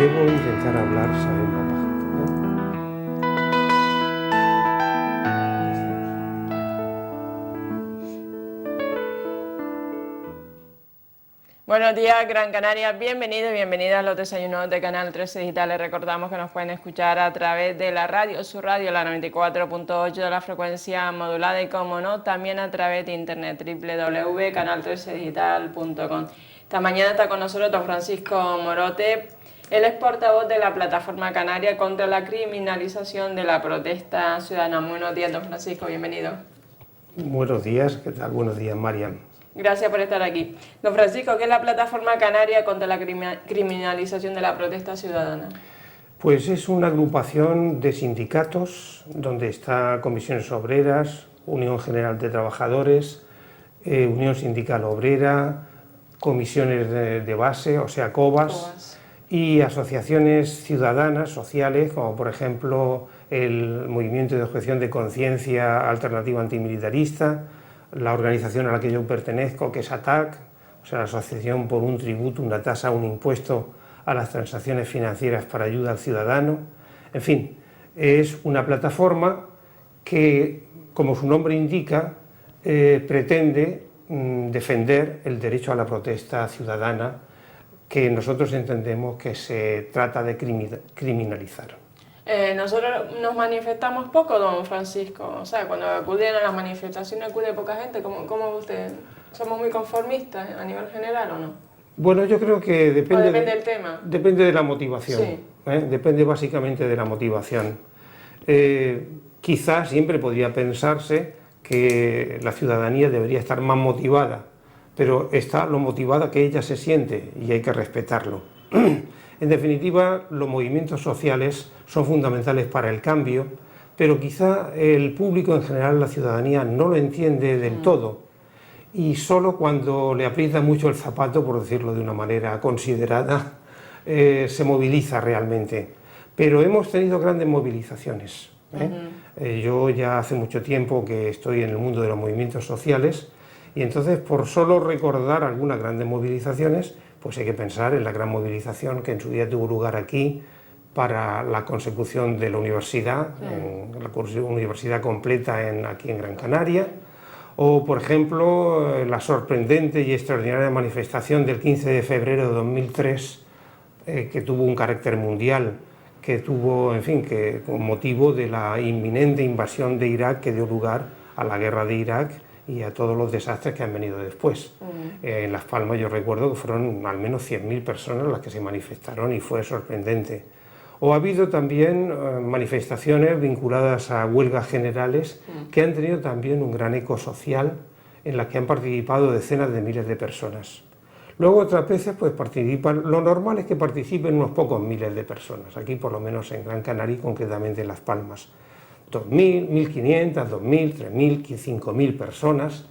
debo intentar hablar, ¿sabes? Más bajito, ¿no? Buenos días, Gran Canaria. Bienvenidos y bienvenidas a los desayunos de Canal 13 Digital. Les recordamos que nos pueden escuchar a través de la radio, su radio, la 94.8 de la frecuencia modulada y, como no, también a través de internet, www.canal13digital.com. Esta mañana está con nosotros don Francisco Morote. Él es portavoz de la Plataforma Canaria contra la criminalización de la protesta ciudadana. Buenos días, don Francisco, bienvenido. Buenos días, ¿qué tal? Buenos días, Marian. Gracias por estar aquí. Don Francisco, ¿qué es la Plataforma Canaria contra la criminalización de la protesta ciudadana? Pues es una agrupación de sindicatos donde está Comisiones Obreras, Unión General de Trabajadores, Unión Sindical Obrera, comisiones de base, o sea, COBAS, y asociaciones ciudadanas, sociales, como por ejemplo el Movimiento de Objeción de Conciencia Alternativa Antimilitarista, la organización a la que yo pertenezco, que es ATAC, o sea, la Asociación por un Tributo, una Tasa, un Impuesto a las Transacciones Financieras para Ayuda al Ciudadano. En fin, es una plataforma que, como su nombre indica, pretende defender el derecho a la protesta ciudadana, que nosotros entendemos que se trata de criminalizar. Nosotros nos manifestamos poco, don Francisco. O sea, cuando acuden a las manifestaciones acude poca gente. ¿Cómo usted? ¿Somos muy conformistas a nivel general o no? Bueno, yo creo que depende del tema. Depende de la motivación. Sí. Depende básicamente de la motivación. Quizás siempre podría pensarse que la ciudadanía debería estar más motivada, pero está lo motivada que ella se siente y hay que respetarlo. En definitiva, los movimientos sociales son fundamentales para el cambio, pero quizá el público en general, la ciudadanía, no lo entiende del todo, y solo cuando le aprieta mucho el zapato, por decirlo de una manera considerada, se moviliza realmente. Pero hemos tenido grandes movilizaciones. Yo ya hace mucho tiempo que estoy en el mundo de los movimientos sociales, y entonces, por solo recordar algunas grandes movilizaciones, pues hay que pensar en la gran movilización que en su día tuvo lugar aquí para la consecución de la universidad, la universidad completa aquí en Gran Canaria, o por ejemplo la sorprendente y extraordinaria manifestación del 15 de febrero de 2003, que tuvo un carácter mundial, que tuvo, en fin, que con motivo de la inminente invasión de Irak que dio lugar a la guerra de Irak y a todos los desastres que han venido después. En Las Palmas yo recuerdo que fueron al menos 100.000 personas las que se manifestaron y fue sorprendente. O ha habido también manifestaciones vinculadas a huelgas generales que han tenido también un gran eco social, en las que han participado decenas de miles de personas. Luego otras veces pues participan, lo normal es que participen unos pocos miles de personas, aquí por lo menos en Gran Canaria y concretamente en Las Palmas. 2.000, 1.500, 2.000, 3.000, 5.000 personas,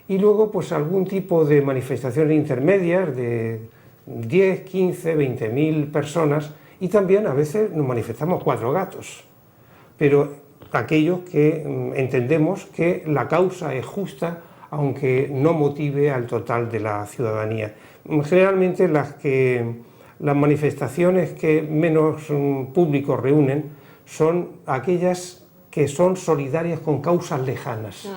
y luego pues algún tipo de manifestaciones intermedias de 10, 15, 20.000 personas, y también a veces nos manifestamos 4 gatos, pero aquellos que entendemos que la causa es justa, aunque no motive al total de la ciudadanía. Generalmente las manifestaciones que menos público reúnen son aquellas que son solidarias con causas lejanas,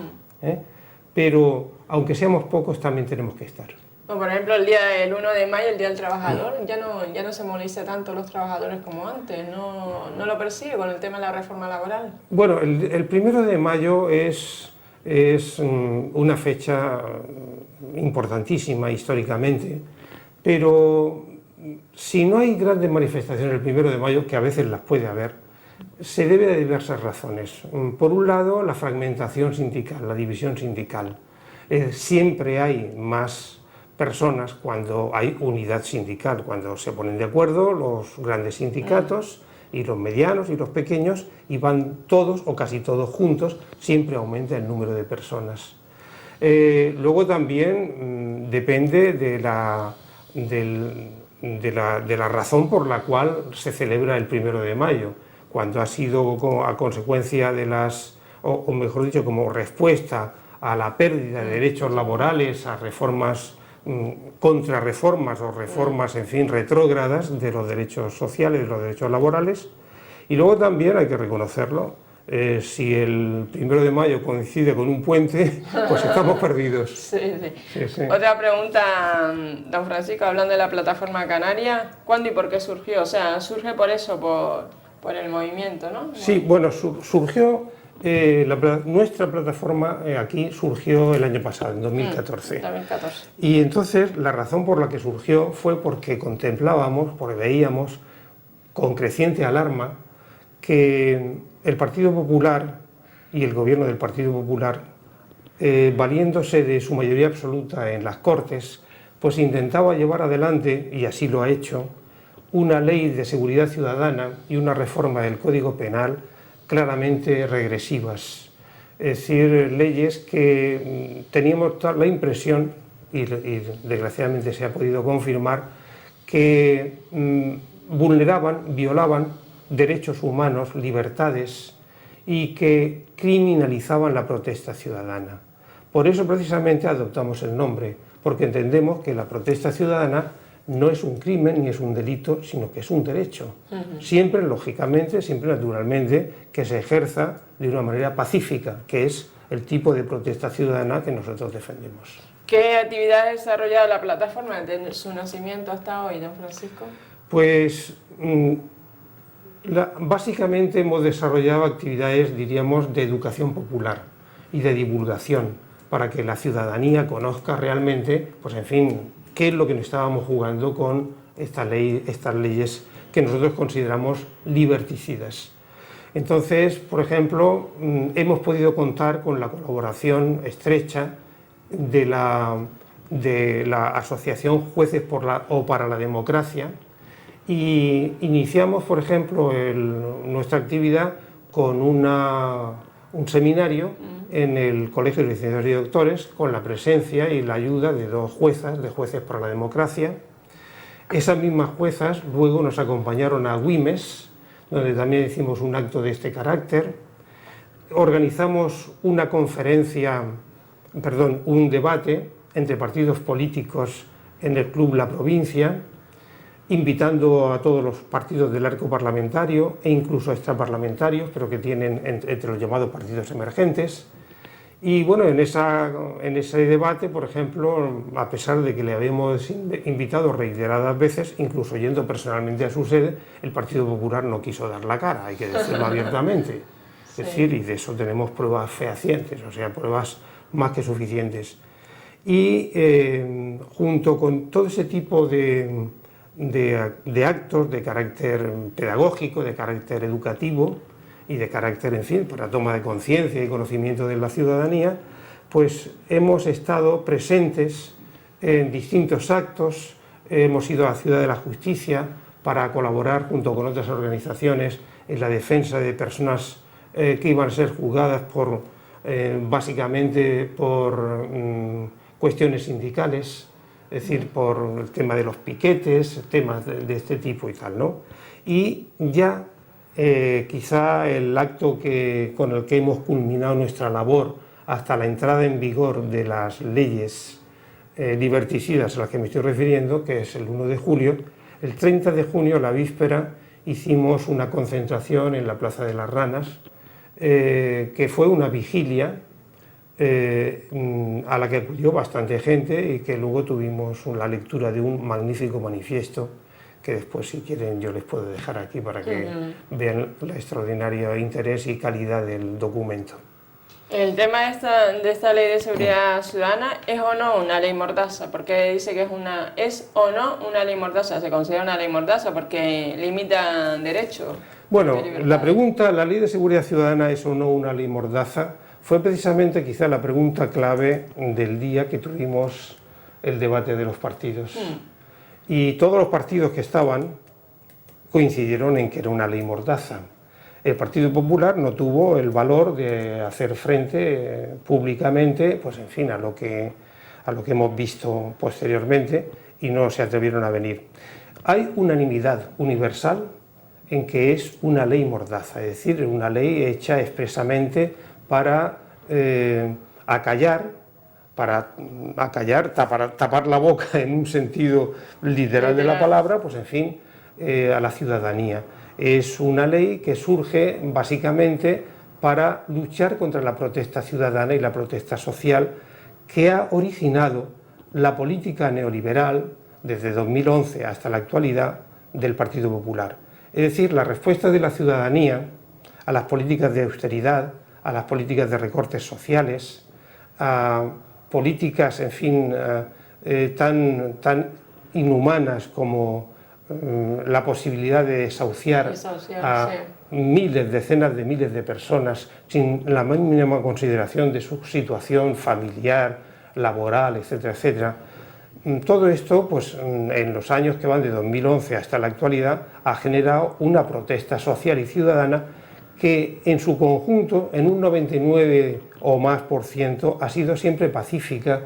pero aunque seamos pocos también tenemos que estar. Por ejemplo, el 1 de mayo, el Día del Trabajador, ya no se moviliza tanto los trabajadores como antes, no lo persigue con el tema de la reforma laboral. Bueno, el 1 de mayo es una fecha importantísima históricamente, pero si no hay grandes manifestaciones el 1 de mayo, que a veces las puede haber, se debe a diversas razones. Por un lado, la fragmentación sindical, la división sindical. Siempre hay más personas cuando hay unidad sindical, cuando se ponen de acuerdo los grandes sindicatos y los medianos y los pequeños y van todos o casi todos juntos, siempre aumenta el número de personas. Luego también depende de la razón por la cual se celebra el 1 de mayo. Cuando ha sido a consecuencia de o mejor dicho, como respuesta a la pérdida de derechos laborales, a reformas contrarreformas o reformas, en fin, retrógradas de los derechos sociales, de los derechos laborales. Y luego también hay que reconocerlo, si el 1 de mayo coincide con un puente, pues estamos perdidos. Sí, sí. Sí, sí. Otra pregunta, don Francisco, hablando de la plataforma canaria, ¿cuándo y por qué surgió? O sea, surge por eso, por el movimiento, ¿no? Sí, bueno, surgió, nuestra plataforma aquí surgió el año pasado, en 2014. 2014. Y entonces la razón por la que surgió fue porque contemplábamos, porque veíamos con creciente alarma que el Partido Popular y el gobierno del Partido Popular, valiéndose de su mayoría absoluta en las Cortes, pues intentaba llevar adelante, y así lo ha hecho, una ley de seguridad ciudadana y una reforma del Código Penal claramente regresivas. Es decir, leyes que teníamos la impresión, y desgraciadamente se ha podido confirmar, que vulneraban, violaban derechos humanos, libertades, y que criminalizaban la protesta ciudadana. Por eso precisamente adoptamos el nombre, porque entendemos que la protesta ciudadana no es un crimen ni es un delito, sino que es un derecho. Siempre, lógicamente, siempre naturalmente, que se ejerza de una manera pacífica, que es el tipo de protesta ciudadana que nosotros defendemos. ¿Qué actividades ha desarrollado la plataforma desde su nacimiento hasta hoy, don Francisco? Pues básicamente hemos desarrollado actividades, diríamos, de educación popular y de divulgación, para que la ciudadanía conozca realmente, pues en fin, qué es lo que nos estábamos jugando con estas leyes que nosotros consideramos liberticidas. Entonces, por ejemplo, hemos podido contar con la colaboración estrecha de la Asociación Jueces para la Democracia, y iniciamos, por ejemplo, nuestra actividad con un seminario en el Colegio de Licenciados y Doctores, con la presencia y la ayuda de 2 juezas, de Jueces para la Democracia. Esas mismas juezas luego nos acompañaron a Güímez, donde también hicimos un acto de este carácter. Organizamos una conferencia, un debate entre partidos políticos en el Club La Provincia, invitando a todos los partidos del arco parlamentario e incluso extraparlamentarios, pero que tienen entre los llamados partidos emergentes. Y bueno, en ese debate, por ejemplo, a pesar de que le habíamos invitado reiteradas veces, incluso yendo personalmente a su sede, el Partido Popular no quiso dar la cara, hay que decirlo abiertamente. Es decir, y de eso tenemos pruebas fehacientes, o sea, pruebas más que suficientes. Y junto con todo ese tipo de actos de carácter pedagógico, de carácter educativo y de carácter, en fin, para toma de conciencia y conocimiento de la ciudadanía, pues hemos estado presentes en distintos actos. Hemos ido a la Ciudad de la Justicia para colaborar junto con otras organizaciones en la defensa de personas que iban a ser juzgadas básicamente por cuestiones sindicales, es decir, por el tema de los piquetes, temas de este tipo y tal, ¿no? Y ya quizá el acto con el que hemos culminado nuestra labor hasta la entrada en vigor de las leyes liberticidas a las que me estoy refiriendo, que es el 1 de julio, el 30 de junio, la víspera, hicimos una concentración en la Plaza de las Ranas, que fue una vigilia a la que acudió bastante gente y que luego tuvimos la lectura de un magnífico manifiesto que después, si quieren, yo les puedo dejar aquí para que vean el extraordinario interés y calidad del documento. El tema de esta ley de seguridad ciudadana, ¿es o no una ley mordaza? Porque dice que ¿es o no una ley mordaza? ¿Se considera una ley mordaza porque limita derechos? Bueno, la pregunta, ¿la ley de seguridad ciudadana es o no una ley mordaza?, fue precisamente quizá la pregunta clave del día que tuvimos el debate de los partidos. Y todos los partidos que estaban coincidieron en que era una ley mordaza. El Partido Popular no tuvo el valor de hacer frente públicamente, pues en fin, a lo que hemos visto posteriormente, y no se atrevieron a venir. Hay unanimidad universal en que es una ley mordaza, es decir, una ley hecha expresamente para acallar para acallar, tapar la boca en un sentido literal de la palabra, pues en fin, a la ciudadanía. Es una ley que surge básicamente para luchar contra la protesta ciudadana y la protesta social que ha originado la política neoliberal desde 2011 hasta la actualidad del Partido Popular. Es decir, la respuesta de la ciudadanía a las políticas de austeridad, a las políticas de recortes sociales, a políticas, en fin, tan inhumanas como la posibilidad de desahuciar a miles, decenas de miles de personas sin la más mínima consideración de su situación familiar, laboral, etcétera, etcétera. Todo esto, pues, en los años que van de 2011 hasta la actualidad, ha generado una protesta social y ciudadana que en su conjunto, en un 99 o más %, ha sido siempre pacífica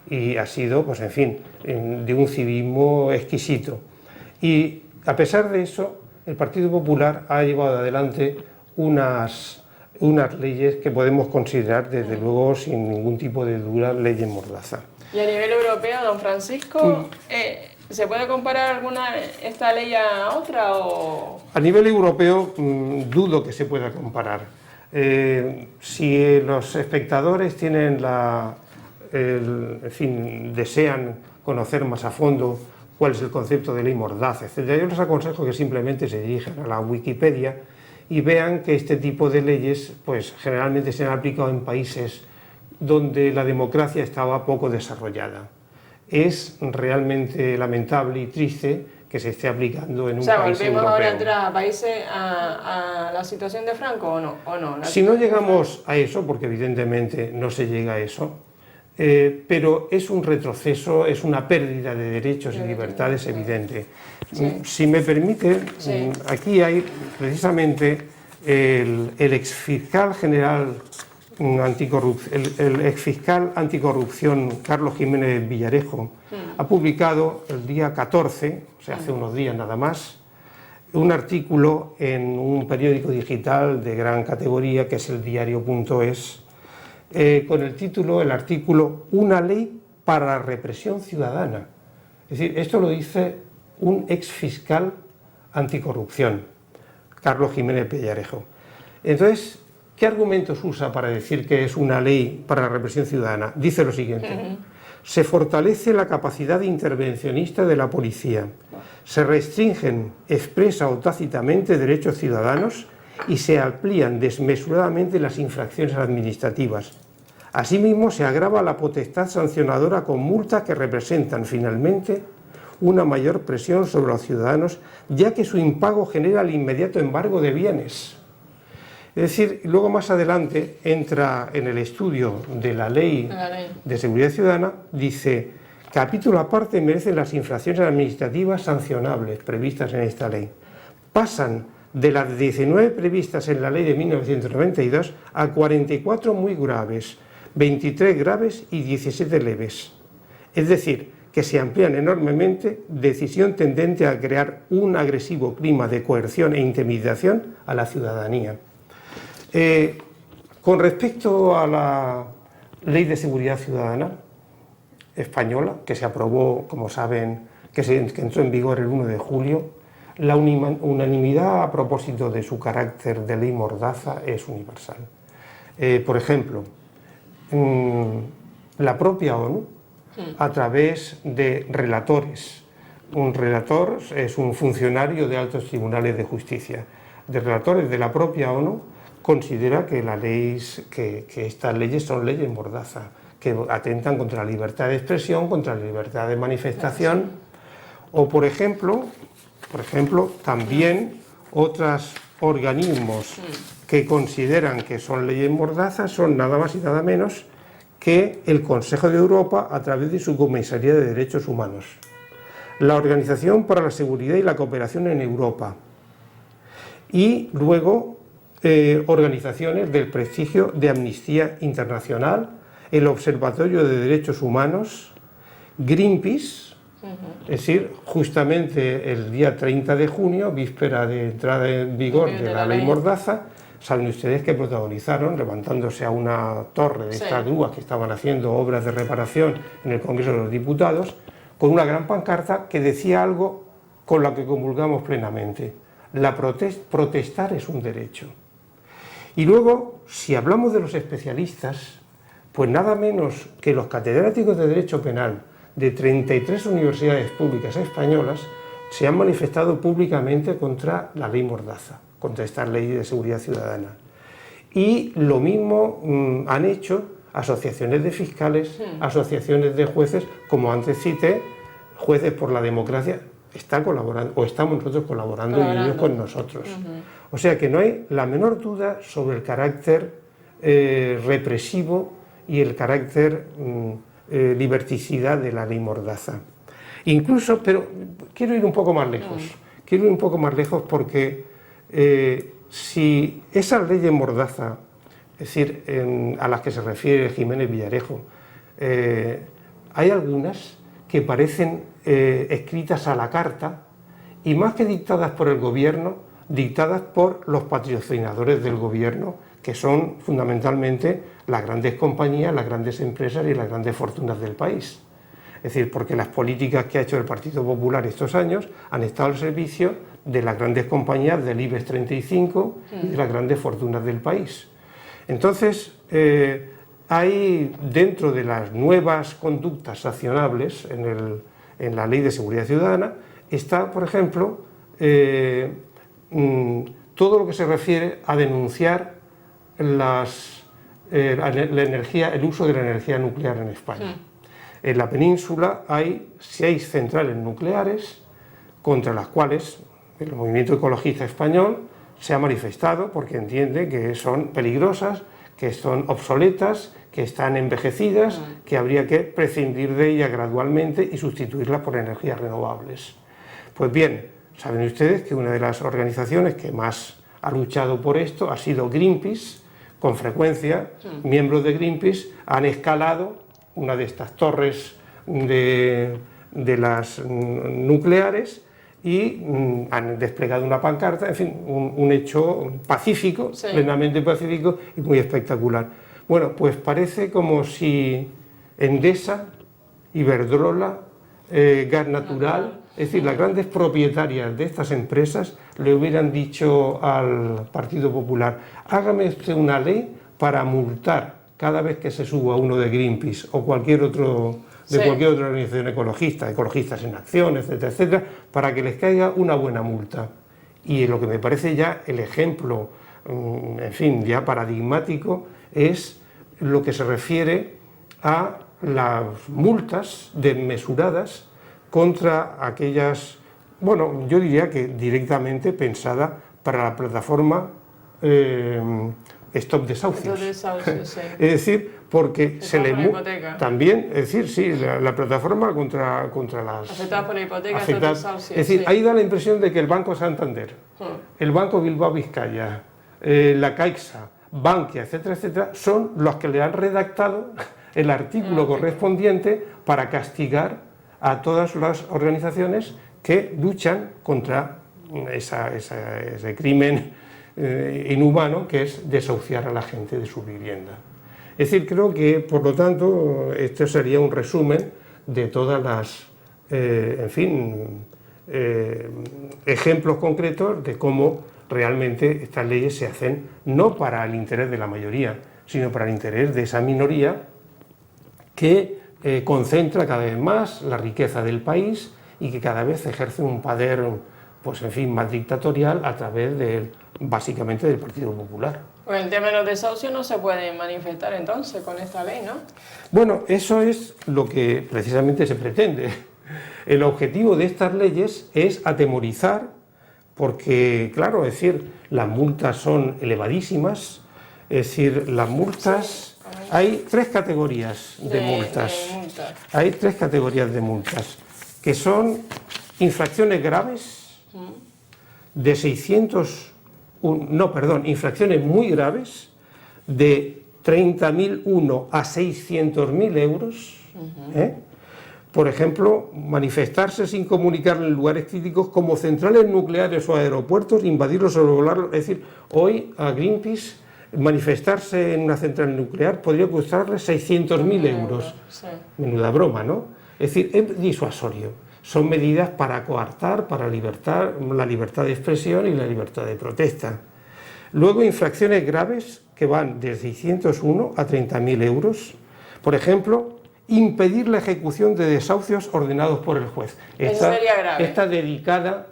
y ha sido, pues en fin, de un civismo exquisito. Y a pesar de eso, el Partido Popular ha llevado adelante unas leyes que podemos considerar, desde luego, sin ningún tipo de duda, leyes mordaza. Y a nivel europeo, don Francisco, ¿se puede comparar esta ley a otra? O... A nivel europeo, dudo que se pueda comparar. Si los espectadores tienen en fin, desean conocer más a fondo cuál es el concepto de ley mordaza, etc., yo les aconsejo que simplemente se dirijan a la Wikipedia y vean que este tipo de leyes, pues, generalmente se han aplicado en países donde la democracia estaba poco desarrollada. Es realmente lamentable y triste que se esté aplicando en un país europeo. ¿Volvemos ahora atrás a países a la situación de Franco o no? Si no llegamos a eso, porque evidentemente no se llega a eso, pero es un retroceso, es una pérdida de derechos y libertades evidente. Sí. Si me permite, sí, aquí hay precisamente el exfiscal general el exfiscal anticorrupción Carlos Jiménez Villarejo ha publicado el día 14, o sea, hace unos días nada más, un artículo en un periódico digital de gran categoría que es el diario.es, con el título, el artículo "Una ley para la represión ciudadana". Es decir, esto lo dice un exfiscal anticorrupción, Carlos Jiménez Villarejo. Entonces, ¿qué argumentos usa para decir que es una ley para la represión ciudadana? Dice lo siguiente: se fortalece la capacidad intervencionista de la policía, se restringen expresa o tácitamente derechos ciudadanos y se amplían desmesuradamente las infracciones administrativas. Asimismo, se agrava la potestad sancionadora con multas que representan finalmente una mayor presión sobre los ciudadanos, ya que su impago genera el inmediato embargo de bienes. Es decir, luego más adelante entra en el estudio de la ley de seguridad ciudadana, dice: capítulo aparte merecen las infracciones administrativas sancionables previstas en esta ley. Pasan de las 19 previstas en la ley de 1992 a 44 muy graves, 23 graves y 17 leves. Es decir, que se amplían enormemente, decisión tendente a crear un agresivo clima de coerción e intimidación a la ciudadanía. Con respecto a la Ley de Seguridad Ciudadana española, que se aprobó, como saben, que entró en vigor el 1 de julio, la unanimidad a propósito de su carácter de ley mordaza es universal. Por ejemplo, la propia ONU, a través de relatores. Un relator es un funcionario de altos tribunales de justicia. De relatores de la propia ONU, considera que estas leyes son leyes mordaza, que atentan contra la libertad de expresión, contra la libertad de manifestación, o por ejemplo, también otros organismos que consideran que son leyes mordazas son nada más y nada menos que el Consejo de Europa a través de su Comisaría de Derechos Humanos, la Organización para la Seguridad y la Cooperación en Europa, y luego organizaciones del prestigio de Amnistía Internacional, el Observatorio de Derechos Humanos, Greenpeace, es decir, justamente el día 30 de junio, víspera de entrada en vigor de la ley mordaza, saben ustedes que protagonizaron, levantándose a una torre de estas grúas que estaban haciendo obras de reparación en el Congreso de los Diputados, con una gran pancarta que decía algo con lo que comulgamos plenamente: protestar es un derecho. Y luego, si hablamos de los especialistas, pues nada menos que los catedráticos de Derecho Penal de 33 universidades públicas españolas se han manifestado públicamente contra la ley Mordaza, contra esta ley de seguridad ciudadana. Y lo mismo han hecho asociaciones de fiscales, asociaciones de jueces, como antes cité, Jueces por la Democracia, está colaborando, o estamos nosotros colaborando y ellos con nosotros. O sea que no hay la menor duda sobre el carácter represivo y el carácter liberticida de la ley Mordaza. Incluso, pero quiero ir un poco más lejos, porque si esas leyes Mordaza, es decir, a las que se refiere Jiménez Villarejo, hay algunas que parecen escritas a la carta, y más que dictadas por el gobierno, dictadas por los patrocinadores del gobierno, que son fundamentalmente las grandes compañías, las grandes empresas y las grandes fortunas del país. Es decir, porque las políticas que ha hecho el Partido Popular estos años han estado al servicio de las grandes compañías del IBEX 35 y de las grandes fortunas del país. Entonces, hay dentro de las nuevas conductas sancionables en la Ley de Seguridad Ciudadana, está, por ejemplo, todo lo que se refiere a denunciar el uso de la energía nuclear en España. En la península hay 6 centrales nucleares contra las cuales el movimiento ecologista español se ha manifestado porque entiende que son peligrosas, que son obsoletas, que están envejecidas, que habría que prescindir de ellas gradualmente y sustituirlas por energías renovables. Pues bien, saben ustedes que una de las organizaciones que más ha luchado por esto ha sido Greenpeace. Con frecuencia, miembros de Greenpeace han escalado una de estas torres de las nucleares y han desplegado una pancarta, en fin, un hecho pacífico, plenamente pacífico y muy espectacular. Bueno, pues parece como si Endesa, Iberdrola, Gas Natural, es decir, las grandes propietarias de estas empresas le hubieran dicho al Partido Popular: hágame usted una ley para multar cada vez que se suba uno de Greenpeace o cualquier otro de cualquier otra organización ecologista, Ecologistas en Acción, etcétera, etcétera, para que les caiga una buena multa. Y lo que me parece ya el ejemplo, en fin, ya paradigmático, es lo que se refiere a las multas desmesuradas contra aquellas, bueno, yo diría que directamente pensada para la plataforma Stop Desahucios. Es decir, porque se le también, es decir, sí, la plataforma contra las afectadas por la hipoteca, es decir, ahí da la impresión de que el Banco Santander, el Banco Bilbao Vizcaya, la Caixa, Bankia, etcétera, etcétera, son los que le han redactado el artículo correspondiente para castigar a todas las organizaciones que luchan contra ese crimen inhumano que es desahuciar a la gente de su vivienda. Es decir, creo que, por lo tanto, este sería un resumen de todas las, en fin, ejemplos concretos de cómo realmente estas leyes se hacen no para el interés de la mayoría, sino para el interés de esa minoría que concentra cada vez más la riqueza del país y que cada vez ejerce un poder, pues en fin, más dictatorial a través básicamente del Partido Popular. Pues el tema de los desahucios no se puede manifestar entonces con esta ley, ¿no? Bueno, eso es lo que precisamente se pretende. El objetivo de estas leyes es atemorizar, porque, claro, es decir, las multas son elevadísimas, es decir, las multas... Hay 3 categorías de multas. Hay 3 categorías de multas, que son infracciones graves de 600... infracciones muy graves de 30.001 a 600.000 euros, Por ejemplo, manifestarse sin comunicar en lugares críticos como centrales nucleares o aeropuertos, invadirlos, sobrevolarlos. Es decir, hoy a Greenpeace manifestarse en una central nuclear podría costarle 600.000 euros. Sí. Menuda broma, ¿no? Es decir, es disuasorio. Son medidas para coartar, para la libertad de expresión y la libertad de protesta. Luego, infracciones graves que van de 601 a 30.000 euros. Por ejemplo, impedir la ejecución de desahucios ordenados por el juez. Eso sería grave.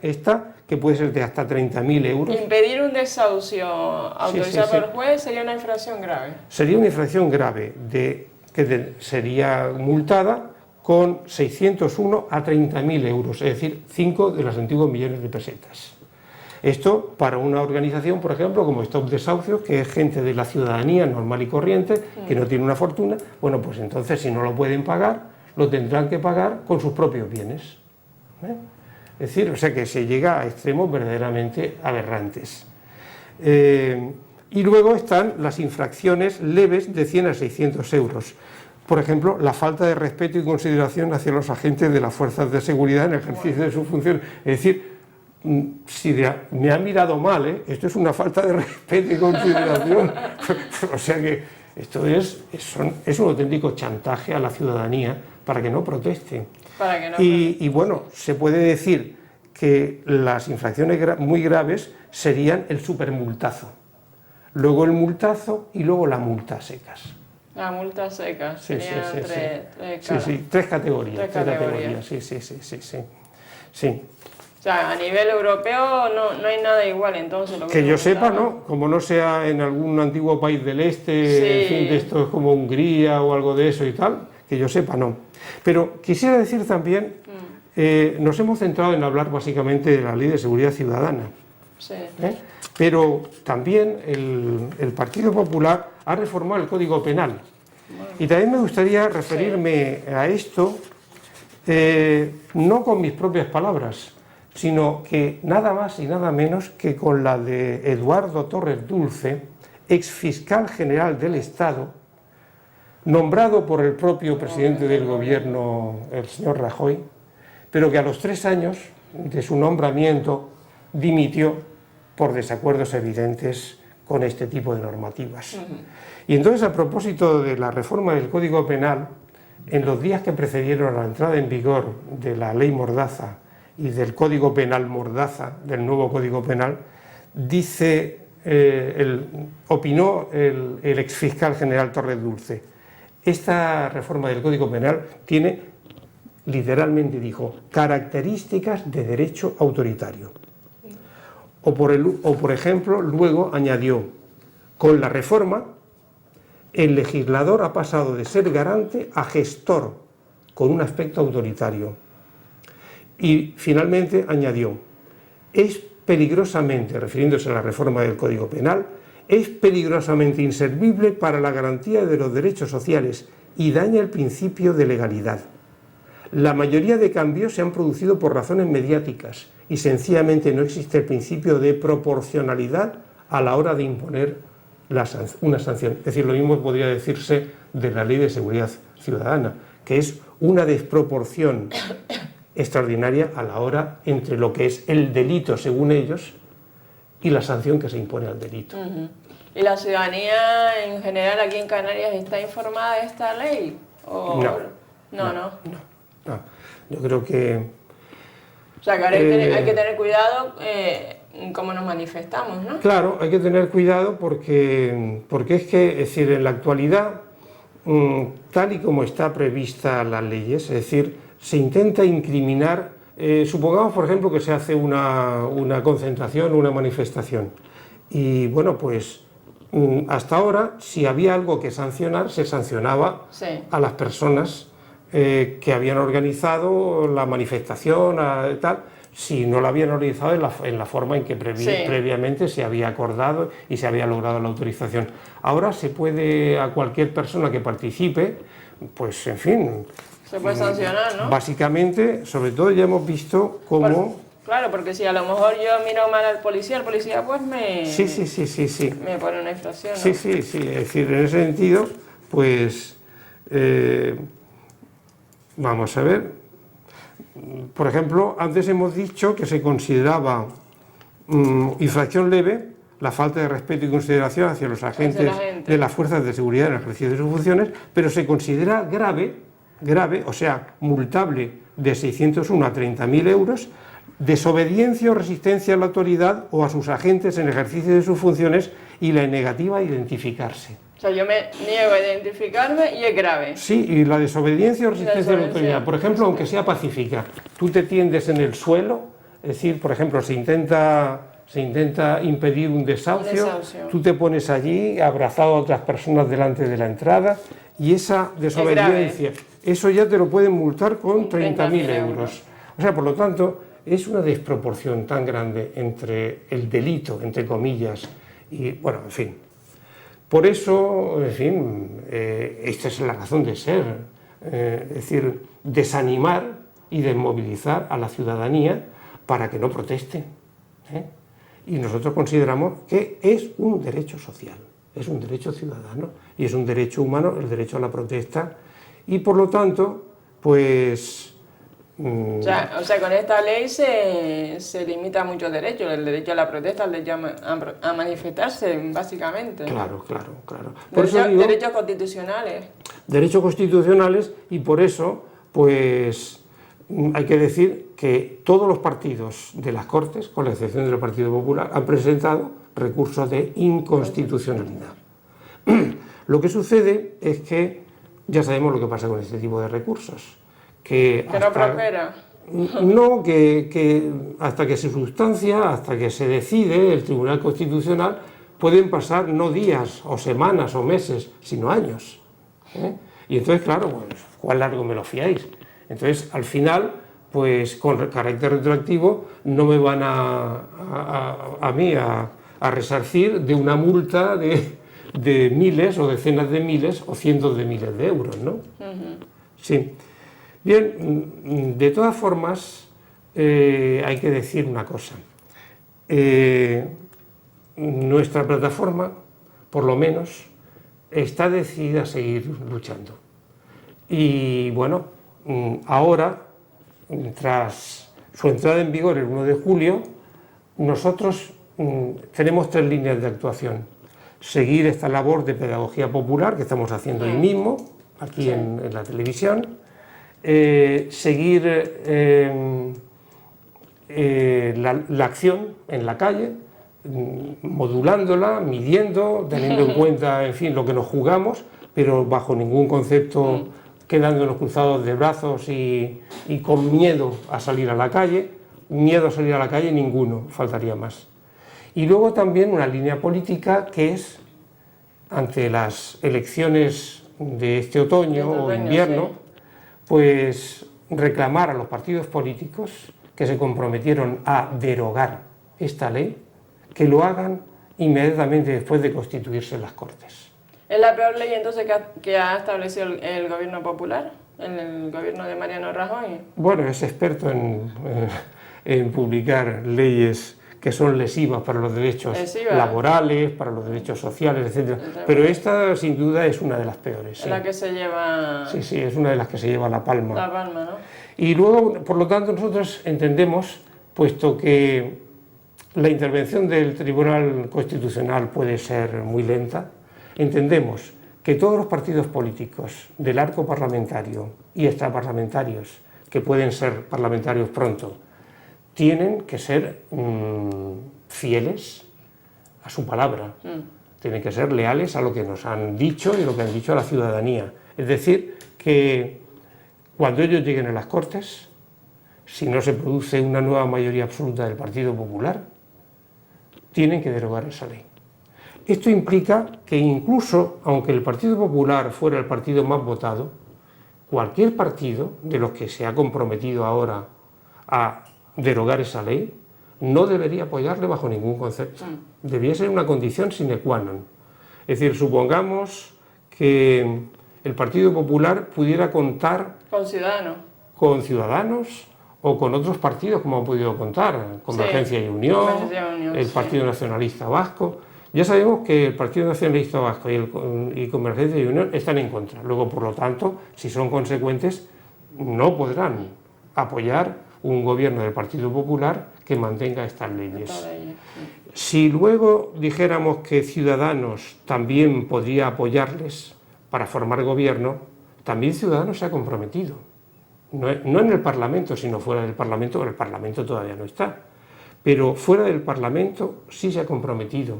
Esta que puede ser de hasta 30.000 euros. Impedir un desahucio autorizado por el juez sería una infracción grave. Sería una infracción grave sería multada con 601 a 30.000 euros, es decir, 5 de los antiguos millones de pesetas. Esto para una organización, por ejemplo, como Stop Desahucios, que es gente de la ciudadanía normal y corriente, que no tiene una fortuna, bueno, pues entonces si no lo pueden pagar, lo tendrán que pagar con sus propios bienes. Es decir, o sea que se llega a extremos verdaderamente aberrantes. Y luego están las infracciones leves de 100 a 600 euros. Por ejemplo, la falta de respeto y consideración hacia los agentes de las fuerzas de seguridad en el ejercicio de su función. Es decir, si me han mirado mal, esto es una falta de respeto y consideración. O sea que esto es un auténtico chantaje a la ciudadanía para que no proteste. Y bueno, se puede decir que las infracciones muy graves serían el supermultazo, luego el multazo y luego la multa a secas. La multa seca, sí, serían tres categorías. Sí. O sea, a nivel europeo no hay nada igual entonces. Que yo sepa, ¿no? Como no sea en algún antiguo país del este, en fin, de esto es como Hungría o algo de eso y tal, que yo sepa, no. Pero quisiera decir también, nos hemos centrado en hablar básicamente de la Ley de Seguridad Ciudadana. Sí. Pero también el Partido Popular ha reformado el Código Penal. Y también me gustaría referirme a esto, no con mis propias palabras, sino que nada más y nada menos que con la de Eduardo Torres Dulce, exfiscal general del Estado, nombrado por el propio presidente del gobierno, el señor Rajoy, pero que a los 3 años de su nombramiento dimitió por desacuerdos evidentes con este tipo de normativas. Y entonces, a propósito de la reforma del Código Penal, en los días que precedieron a la entrada en vigor de la Ley Mordaza y del Código Penal Mordaza, del nuevo Código Penal, opinó el exfiscal general Torres Dulce: esta reforma del Código Penal tiene, literalmente dijo, características de derecho autoritario. O por ejemplo, luego añadió: con la reforma, el legislador ha pasado de ser garante a gestor, con un aspecto autoritario. Y finalmente añadió: es peligrosamente, refiriéndose a la reforma del Código Penal, es peligrosamente inservible para la garantía de los derechos sociales y daña el principio de legalidad. La mayoría de cambios se han producido por razones mediáticas y sencillamente no existe el principio de proporcionalidad a la hora de imponer una sanción. Es decir, lo mismo podría decirse de la Ley de Seguridad Ciudadana, que es una desproporción extraordinaria a la hora entre lo que es el delito, según ellos, y la sanción que se impone al delito. ¿Y la ciudadanía en general aquí en Canarias está informada de esta ley? No. Yo creo que... O sea, que ahora hay que tener cuidado cómo nos manifestamos, ¿no? Claro, hay que tener cuidado porque es que, es decir, en la actualidad, tal y como está prevista las leyes, es decir, se intenta incriminar, supongamos, por ejemplo, que se hace una concentración, una manifestación, y bueno, pues hasta ahora, si había algo que sancionar, se sancionaba a las personas que habían organizado la manifestación, tal, si no la habían organizado en la forma en que previamente se había acordado y se había logrado la autorización. Ahora se puede, a cualquier persona que participe, pues en fin... Se puede sancionar, ¿no? Básicamente, sobre todo ya hemos visto cómo... Claro, porque si a lo mejor yo miro mal al policía pues me... Sí. Me pone una infracción, ¿no? Sí. Es decir, en ese sentido, pues... Vamos a ver. Por ejemplo, antes hemos dicho que se consideraba infracción leve la falta de respeto y consideración hacia los agentes de las fuerzas de seguridad en el ejercicio de sus funciones, pero se considera grave, o sea, multable de 601 a 30.000 euros, desobediencia o resistencia a la autoridad o a sus agentes en el ejercicio de sus funciones y la negativa a identificarse. O sea, yo me niego a identificarme y es grave. Sí, y la desobediencia o resistencia a la autoridad, por ejemplo, aunque sea pacífica, tú te tiendes en el suelo, es decir, por ejemplo, se intenta impedir un desahucio, tú te pones allí abrazado a otras personas delante de la entrada y esa desobediencia, eso ya te lo pueden multar con 30.000 euros. O sea, por lo tanto, es una desproporción tan grande entre el delito, entre comillas, y bueno, en fin. Por eso, en fin, esta es la razón de ser, es decir, desanimar y desmovilizar a la ciudadanía para que no proteste. Y nosotros consideramos que es un derecho social, es un derecho ciudadano y es un derecho humano, el derecho a la protesta, y por lo tanto, pues... O sea, con esta ley se limita muchos derechos, el derecho a la protesta, el derecho a manifestarse, básicamente. Claro. Derechos constitucionales. Derechos constitucionales, y por eso, pues, hay que decir que todos los partidos de las Cortes, con la excepción del Partido Popular, han presentado recursos de inconstitucionalidad. Lo que sucede es que ya sabemos lo que pasa con este tipo de recursos. Que no prospera. No, que hasta que se sustancia, hasta que se decide el Tribunal Constitucional, pueden pasar no días o semanas o meses, sino años. Y entonces, claro, pues, ¿cuál largo me lo fiáis? Entonces, al final, pues con carácter retroactivo, no me van a mí a resarcir de una multa de miles o decenas de miles o cientos de miles de euros, ¿no? Sí. Bien, de todas formas, hay que decir una cosa. Nuestra plataforma, por lo menos, está decidida a seguir luchando. Y bueno, ahora, tras su entrada en vigor el 1 de julio, nosotros tenemos 3 líneas de actuación. Seguir esta labor de pedagogía popular que estamos haciendo hoy mismo, aquí en la televisión. Seguir la acción en la calle, modulándola, midiendo, teniendo en cuenta, en fin, lo que nos jugamos, pero bajo ningún concepto quedándonos cruzados de brazos y con miedo a salir a la calle. Miedo a salir a la calle ninguno, faltaría más. Y luego también una línea política que es, ante las elecciones de este otoño o invierno, pues reclamar a los partidos políticos que se comprometieron a derogar esta ley, que lo hagan inmediatamente después de constituirse en las Cortes. ¿Es la peor ley entonces que ha establecido el gobierno popular, el gobierno de Mariano Rajoy? Bueno, es experto en publicar leyes que son lesivas para los derechos laborales, para los derechos sociales, etc. Pero esta, sin duda, es una de las peores. Es la que se lleva... Sí, es una de las que se lleva la palma. La palma, ¿no? Y luego, por lo tanto, nosotros entendemos, puesto que la intervención del Tribunal Constitucional puede ser muy lenta, entendemos que todos los partidos políticos del arco parlamentario y extraparlamentarios, que pueden ser parlamentarios pronto, tienen que ser fieles a su palabra, tienen que ser leales a lo que nos han dicho y lo que han dicho a la ciudadanía. Es decir, que cuando ellos lleguen a las Cortes, si no se produce una nueva mayoría absoluta del Partido Popular, tienen que derogar esa ley. Esto implica que incluso, aunque el Partido Popular fuera el partido más votado, cualquier partido de los que se ha comprometido ahora a derogar esa ley, no debería apoyarle bajo ningún concepto. Debería ser una condición sine qua non. Es decir, supongamos que el Partido Popular pudiera contar con ciudadanos o con otros partidos, como han podido contar, Convergencia y Unión, el Partido Nacionalista Vasco. Ya sabemos que el Partido Nacionalista Vasco y Convergencia y Unión están en contra. Luego, por lo tanto, si son consecuentes, no podrán apoyar un gobierno del Partido Popular que mantenga estas leyes. Si luego dijéramos que Ciudadanos también podría apoyarles para formar gobierno, también Ciudadanos se ha comprometido. No en el Parlamento, sino fuera del Parlamento, porque el Parlamento todavía no está. Pero fuera del Parlamento sí se ha comprometido.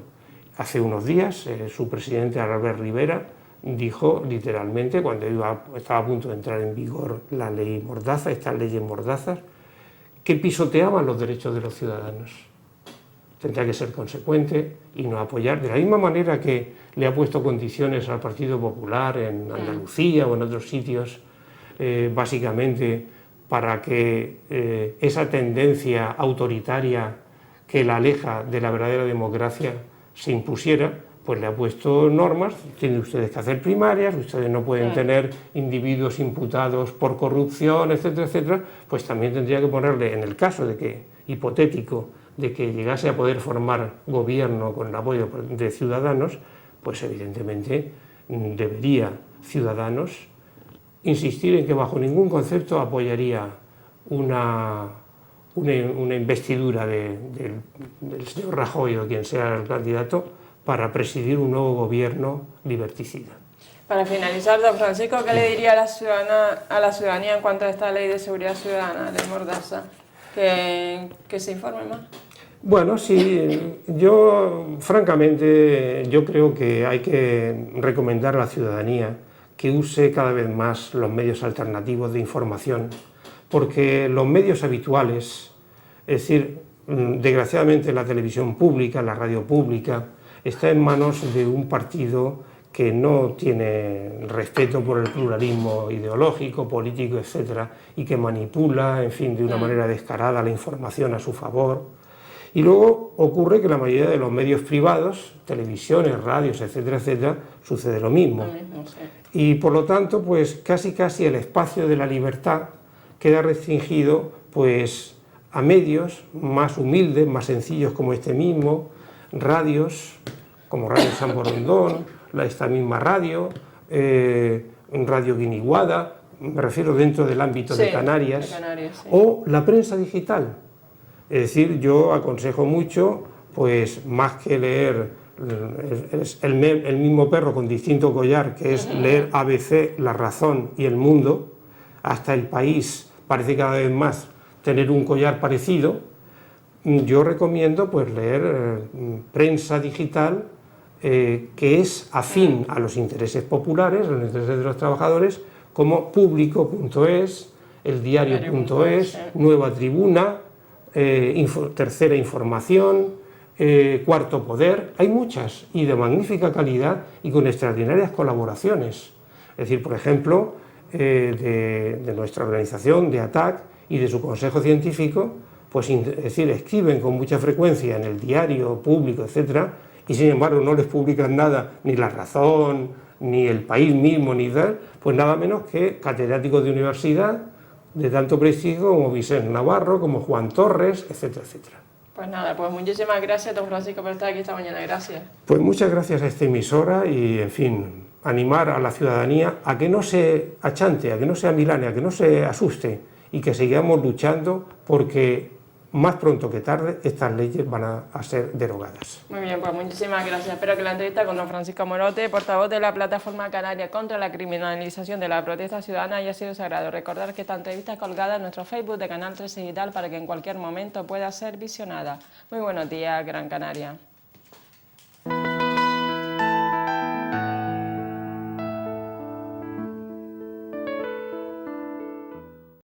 Hace unos días su presidente Albert Rivera dijo literalmente, cuando estaba a punto de entrar en vigor la ley Mordaza, estas leyes Mordazas, que pisoteaban los derechos de los ciudadanos. Tendría que ser consecuente y no apoyar, de la misma manera que le ha puesto condiciones al Partido Popular en Andalucía o en otros sitios, básicamente para que esa tendencia autoritaria que la aleja de la verdadera democracia se impusiera, pues le ha puesto normas. Tienen ustedes que hacer primarias, ustedes no pueden tener individuos imputados por corrupción, etcétera, etcétera. Pues también tendría que ponerle, en el caso de que, hipotético, de que llegase a poder formar gobierno con el apoyo de Ciudadanos, pues evidentemente debería Ciudadanos insistir en que bajo ningún concepto apoyaría una investidura del señor Rajoy o quien sea el candidato para presidir un nuevo gobierno liberticida. Para finalizar, don Francisco, ¿qué le diría a la ciudadanía en cuanto a esta ley de seguridad ciudadana, ley Mordaza? Que se informe más. Bueno, sí, yo francamente yo creo que hay que recomendar a la ciudadanía que use cada vez más los medios alternativos de información, porque los medios habituales, es decir, desgraciadamente la televisión pública, la radio pública, está en manos de un partido que no tiene respeto por el pluralismo ideológico, político, etcétera, y que manipula, en fin, de una manera descarada la información a su favor. Y luego ocurre que la mayoría de los medios privados, televisiones, radios, etcétera, etcétera, sucede lo mismo. Y por lo tanto, pues casi el espacio de la libertad queda restringido pues a medios más humildes, más sencillos como este mismo, radios como Radio San Borondón, esta misma radio, Radio Guiniguada, me refiero dentro del ámbito de Canarias, o la prensa digital. Es decir, yo aconsejo mucho, pues más que leer el mismo perro con distinto collar, que es leer ABC, La Razón y El Mundo, hasta El País parece cada vez más tener un collar parecido. Yo recomiendo pues leer prensa digital que es afín a los intereses populares, a los intereses de los trabajadores, como Público.es, eldiario.es, Nueva Tribuna, Tercera Información, Cuarto Poder. Hay muchas y de magnífica calidad y con extraordinarias colaboraciones. Es decir, por ejemplo, de nuestra organización, de ATAC y de su consejo científico, pues es decir, escriben con mucha frecuencia en el diario público, etcétera, y sin embargo no les publican nada, ni La Razón, ni El País mismo, ni tal, pues nada menos que catedráticos de universidad de tanto prestigio como Vicente Navarro, como Juan Torres, etcétera, etcétera. Pues nada, pues muchísimas gracias, don Francisco, por estar aquí esta mañana. Gracias. Pues muchas gracias a esta emisora y, en fin, animar a la ciudadanía a que no se achante, a que no se amilane, a que no se asuste y que sigamos luchando porque más pronto que tarde estas leyes van a ser derogadas. Muy bien, pues muchísimas gracias. Espero que la entrevista con don Francisco Morote, portavoz de la Plataforma Canaria contra la Criminalización de la Protesta Ciudadana, haya sido sagrado. Recordar que esta entrevista es colgada en nuestro Facebook de Canal 13 Digital para que en cualquier momento pueda ser visionada. Muy buenos días, Gran Canaria.